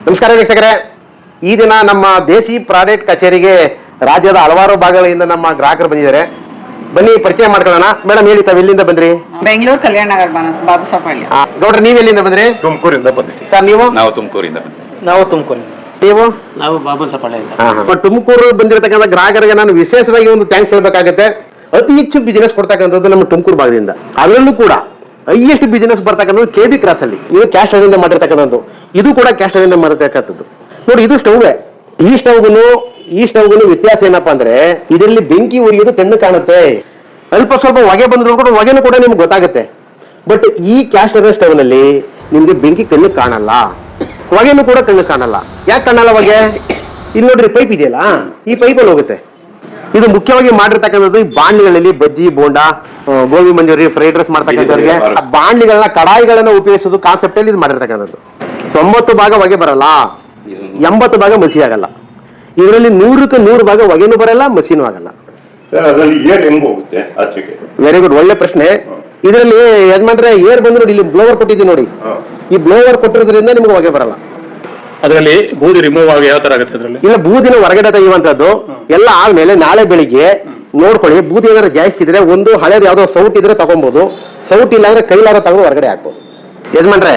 ನಮಸ್ಕಾರ ವೀಕ್ಷಕರೇ, ಈ ದಿನ ನಮ್ಮ ದೇಸಿ ಪ್ರಾಡಕ್ಟ್ ಕಚೇರಿಗೆ ರಾಜ್ಯದ ಹಲವಾರು ಭಾಗಗಳಿಂದ ನಮ್ಮ ಗ್ರಾಹಕರು ಬಂದಿದ್ದಾರೆ. ಬನ್ನಿ ಪರಿಚಯ ಮಾಡ್ಕೊಳ್ಳೋಣ. ಮೇಡಮ್ ಹೇಳಿ, ತಾವು ಎಲ್ಲಿಂದ ಬಂದ್ರಿ? ಬೆಂಗಳೂರು ಕಲ್ಯಾಣ ನಗರ ಬಾಬುಸಾಪಾಳ್ಯ. ಗೌಡ್ರೆ, ನೀವು ಎಲ್ಲಿಂದ ಬಂದ್ರಿ? ತುಮಕೂರಿಂದ ಬಂದಿದ್ದೀವಿ ಸರ್, ನೀವು? ನಾವು ತುಮಕೂರಿಂದ ನಾವು ತುಮಕೂರು, ನೀವು? ನಾವು ಬಾಬುಸಾಪಾಳ್ಯ. ತುಮಕೂರು ಬಂದಿರತಕ್ಕಂಥ ಗ್ರಾಹಕರಿಗೆ ನಾನು ವಿಶೇಷವಾಗಿ ಒಂದು ಥ್ಯಾಂಕ್ಸ್ ಹೇಳ್ಬೇಕಾಗುತ್ತೆ. ಅತಿ ಹೆಚ್ಚು ಬಿಸಿನೆಸ್ ಕೊಡ್ತಕ್ಕಂಥದ್ದು ನಮ್ಮ ತುಮಕೂರು ಭಾಗದಿಂದ. ಅದರಲ್ಲೂ ಕೂಡ ಹೈಯೆಸ್ಟ್ ಬಿಸಿನೆಸ್ ಬರ್ತಕ್ಕಂಥದ್ದು KB ಕ್ರಾಸ್ ಅಲ್ಲಿ. ಇದು ಕ್ಯಾಸ್ಟ್ ಇಂದ ಮಾಡಿರ್ತಕ್ಕಂಥದ್ದು, ಇದು ಕೂಡ ಕ್ಯಾಸ್ಟ್ ಇಂದ ಮಾಡಿರ್ತಕ್ಕಂಥದ್ದು. ನೋಡಿ, ಇದು ಸ್ಟೌವೇ. ಈ ಸ್ಟವ್ಗೂ ವ್ಯತ್ಯಾಸ ಏನಪ್ಪಾ ಅಂದ್ರೆ, ಇದರಲ್ಲಿ ಬೆಂಕಿ ಉರಿಯೋದು ಕಣ್ಣು ಕಾಣುತ್ತೆ. ಅಲ್ಪ ಸ್ವಲ್ಪ ಹೊಗೆ ಬಂದ್ರು ಕೂಡ ಹೊಗೆನೂ ಕೂಡ ನಿಮ್ಗೆ ಗೊತ್ತಾಗುತ್ತೆ. ಬಟ್ ಈ ಕ್ಯಾಸ್ಟ್ ಸ್ಟವ್ ನಲ್ಲಿ ನಿಮ್ಗೆ ಬೆಂಕಿ ಕಣ್ಣು ಕಾಣಲ್ಲ, ಹೊಗೆನೂ ಕೂಡ ಕಣ್ಣು ಕಾಣಲ್ಲ. ಯಾಕೆ ಕಾಣಲ್ಲ ಹೊಗೆ? ಇಲ್ಲಿ ನೋಡ್ರಿ, ಪೈಪ್ ಇದೆಯಲ್ಲ, ಈ ಪೈಪಲ್ಲಿ ಹೋಗುತ್ತೆ. ಇದು ಮುಖ್ಯವಾಗಿ ಮಾಡಿರ್ತಕ್ಕಂಥದ್ದು ಈ ಬಾಂಡ್ಲಿಗಳಲ್ಲಿ ಬಜ್ಜಿ, ಬೋಂಡಾ, ಗೋಬಿ ಮಂಚೂರಿ, ಫ್ರೈಡ್ ರೈಸ್ ಮಾಡ್ತಕ್ಕಂಥವ್ರಿಗೆ ಬಾಂಡ್ಲಿಗಳನ್ನ, ಕಡಾಯಿಗಳನ್ನ ಉಪಯೋಗಿಸೋದು ಕಾನ್ಸೆಪ್ಟ್ ಅಲ್ಲಿ ಇದು ಮಾಡಿರ್ತಕ್ಕಂಥದ್ದು. 90 ಭಾಗ ಹೊಗೆ ಬರಲ್ಲ, 80 ಭಾಗ ಮಸಿ ಆಗಲ್ಲ. ಇದರಲ್ಲಿ 100ಕ್ಕೆ 100 ಭಾಗ ಹೊಗೆನೂ ಬರಲ್ಲ, ಮಸಿನೂ ಆಗಲ್ಲ. ವೆರಿ ಗುಡ್, ಒಳ್ಳೆ ಪ್ರಶ್ನೆ. ಇದರಲ್ಲಿ ಯಜಮಾನ್ರೆ ಏರ್ ಬಂದು ನೋಡಿ, ಇಲ್ಲಿ ಬ್ಲೋವರ್ ಕೊಟ್ಟಿದ್ದೀವಿ ನೋಡಿ. ಈ ಬ್ಲೋವರ್ ಕೊಟ್ಟಿರೋದ್ರಿಂದ ನಿಮ್ಗೆ ಹೊಗೆ ಬರಲ್ಲ. ಅದರಲ್ಲಿ ಬೂದಿ ರಿಮೂವ್ ಆಗಿ ಯಾವ ತರ ಆಗುತ್ತೆ? ಅದರಲ್ಲಿ ಇಲ್ಲ, ಬೂದಿನ ಹೊರಗಡೆ ತೆಗೆಯುವಂತದ್ದು ಎಲ್ಲ ಆದ್ಮೇಲೆ ನಾಳೆ ಬೆಳಿಗ್ಗೆ ನೋಡ್ಕೊಳ್ಳಿ. ಬೂದಿ ಏನಾದ್ರು ಜಾಸ್ತಿ ಇದ್ರೆ, ಒಂದು ಹಳೇದು ಯಾವ್ದೋ ಸೌಟ್ ಇದ್ರೆ ತಗೊಬಹುದು, ಸೌಟ್ ಇಲ್ಲ ಅಂದ್ರೆ ಕೈಲಾರ ತಗೊಂಡು ಹೊರಗಡೆ ಹಾಕ್ಬೋದು. ಯಜಮಾನ್ರೆ,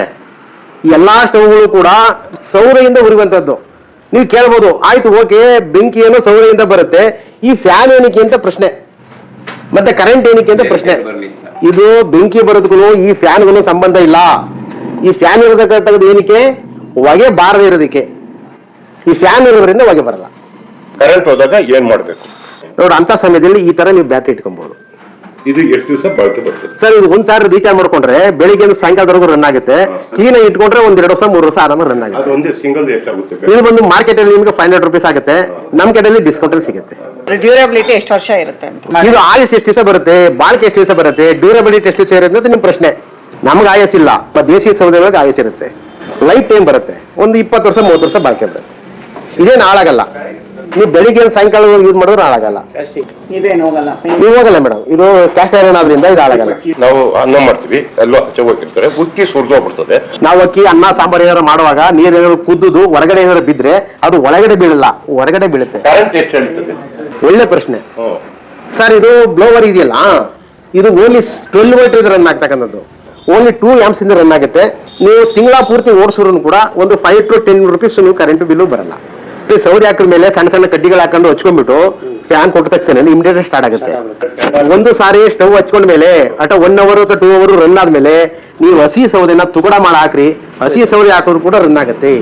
ಎಲ್ಲಾ ಸ್ಟವ್ಗಳು ಕೂಡ ಸೌದೆಯಿಂದ ಉರಿಯುವಂತದ್ದು. ನೀವು ಕೇಳ್ಬೋದು, ಆಯ್ತು ಓಕೆ, ಬೆಂಕಿ ಏನೋ ಸೌದೆಯಿಂದ ಬರುತ್ತೆ, ಈ ಫ್ಯಾನ್ ಏನಕ್ಕೆ ಅಂತ ಪ್ರಶ್ನೆ, ಮತ್ತೆ ಕರೆಂಟ್ ಏನಕ್ಕೆ ಅಂತ ಪ್ರಶ್ನೆ. ಇದು ಬೆಂಕಿ ಬರೋದಕ್ಕೂ ಈ ಫ್ಯಾನ್ಗೂ ಸಂಬಂಧ ಇಲ್ಲ. ಈ ಫ್ಯಾನ್ ಇರತಕ್ಕಂಥದ್ದು ಏನಕ್ಕೆ? ಹೊಗೆ ಬಾರದೇ ಇರೋದಕ್ಕೆ. ಈ ಫ್ಯಾನ್ ಇರೋದ್ರಿಂದ ಹೊಗೆ ಬರಲ್ಲ. ಕರೆಂಟ್ ಹೋದಾಗ ಏನ್ ಮಾಡ್ಬೇಕು ನೋಡಿ, ಅಂತ ಸಮಯದಲ್ಲಿ ಈ ತರ ನೀವು ಬ್ಯಾಟ್ರಿ ಇಟ್ಕೊಬಹುದು. ಇದು ಎಷ್ಟು ದಿವಸ ಬಳಕೆ ಬರ್ತದೆ ಸರ್? ಇದು 1000 ರೀಚಾರ್ಜ್ ಮಾಡ್ಕೊಂಡ್ರೆ ಬೆಳಿಗ್ಗೆ ಸಾಯಂಕಾಲದವರೆಗೂ ರನ್ ಆಗುತ್ತೆ. ಕ್ಲೀನ್ ಆಗಿ ಇಟ್ಕೊಂಡ್ರೆ 1-2 ವರ್ಷ 3 ವರ್ಷ ಆರಾಮ ರನ್ ಆಗುತ್ತೆ. ಸಿಂಗಲ್ ಎಷ್ಟಾಗುತ್ತೆ? ಇದು ಬಂದು ಮಾರ್ಕೆಟ್ ಅಲ್ಲಿ ನಿಮ್ಗೆ 500 ರೂಪೀಸ್ ಆಗುತ್ತೆ, ನಮ್ ಕಡೆಯಲ್ಲಿ ಡಿಸ್ಕೌಂಟ್ ಅಲ್ಲಿ ಸಿಗುತ್ತೆ. ಡ್ಯೂರಬಿಲಿಟಿ ಎಷ್ಟು ವರ್ಷ ಇರುತ್ತೆ ಅಂತ? ಇದು ಆಯಸ್ ಎಷ್ಟು ದಿವಸ ಬರುತ್ತೆ, ಬಾಳಿಕೆ ಎಷ್ಟು ದಿವಸ ಬರುತ್ತೆ, ಡ್ಯೂರಬಿಲಿಟಿ ಎಷ್ಟು ದಿವಸ ಇರುತ್ತೆ ಅಂತ ನಿಮ್ ಪ್ರಶ್ನೆ. ನಮ್ಗೆ ಆಯಸ್ ಇಲ್ಲ, ದೇಸಿ ಸೌದೆಗಳಿಗೆ ಆಯಸ್ ಇರುತ್ತೆ. ಲೈಫ್ ಟೈಮ್ ಬರುತ್ತೆ, ಒಂದು 20 ವರ್ಷ 30 ವರ್ಷ ಬಾಳಿಕೆ ಬರುತ್ತೆ. ಇದೇನು ಹಾಳಾಗಲ್ಲ. ನೀವು ಬೆಳಿಗ್ಗೆ ಸಾಯಂಕಾಲ ಯೂಸ್ ಮಾಡಿದ್ರೆ ಹಾಳಾಗಲ್ಲ. ಇದೇನು ಹೋಗಲ್ಲ, ನೀವು ಹೋಗಲ್ಲ ಮೇಡಮ್. ಇದು ಕ್ಯಾಸ್ಟ್ ಐರನ್ ಆದ್ರಿಂದ ಇದು ಹಾಳಾಗಲ್ಲ. ನಾವು ಅನ್ನ ಮಾಡ್ತೀವಿ, ಎಲ್ಲ ಹೋಗಿರ್ತಾರೆ, ಉಕ್ಕಿ ಸುರಿದೋಗ್ಬಿಡ್ತದೆ. ನಾವು ಅಕ್ಕಿ, ಅನ್ನ, ಸಾಂಬಾರು ಏನಾರು ಮಾಡುವಾಗ ನೀರೇನಾದ್ರು ಕುದ್ದು ಹೊರಗಡೆ ಏನಾದ್ರು ಬಿದ್ರೆ ಅದು ಒಳಗಡೆ ಬೀಳಲ್ಲ, ಹೊರಗಡೆ ಬೀಳುತ್ತೆ. ಕರೆಂಟ್ ಎಷ್ಟು ಹೇಳ್ತದೆ? ಒಳ್ಳೆ ಪ್ರಶ್ನೆ ಸರ್. ಇದು ಬ್ಲೋವರ್ ಇದೆಯಲ್ಲ, ಇದು ಓನ್ಲಿ 12 ವೋಲ್ಟ್ ರನ್ ಆಗ್ತಕ್ಕಂಥದ್ದು. ಓನ್ಲಿ 2 amps ಇಂದ ರನ್ ಆಗುತ್ತೆ. ನೀವು ತಿಂಗಳ ಪೂರ್ತಿ ಓಡಿಸಿದ್ರು ಕೂಡ ಒಂದು 5 to 10 ರೂಪೀಸ್ ನೀವು ಕರೆಂಟ್ ಬಿಲ್ಲು ಬರಲ್ಲ. ಸೌದೆ ಹಾಕಿದ ಮೇಲೆ ಸಣ್ಣ ಸಣ್ಣ ಕಡ್ಡಿಗಳು ಹಾಕೊಂಡು ಹಚ್ಕೊಂಡ್ಬಿಟ್ಟು ಫ್ಯಾನ್ ಕೊಟ್ಟ ತಕ್ಷಣ ಇಮಿಡಿಯೇಟ್ ಸ್ಟಾರ್ಟ್ ಆಗುತ್ತೆ. ಒಂದು ಸಾರಿ ಸ್ಟವ್ ಹಚ್ಕೊಂಡ ಮೇಲೆ ಅಥವಾ 1 hour ಅಥವಾ 2 hour ರನ್ ಆದ್ಮೇಲೆ ನೀವು ಹಸಿ ಸೌದೆನ ತುಗಡ ಮಾಡಿ ಹಾಕ್ರಿ, ಹಸಿ ಸೌದೆ ಹಾಕಿದ್ರು ಕೂಡ ರನ್ ಆಗುತ್ತೆ.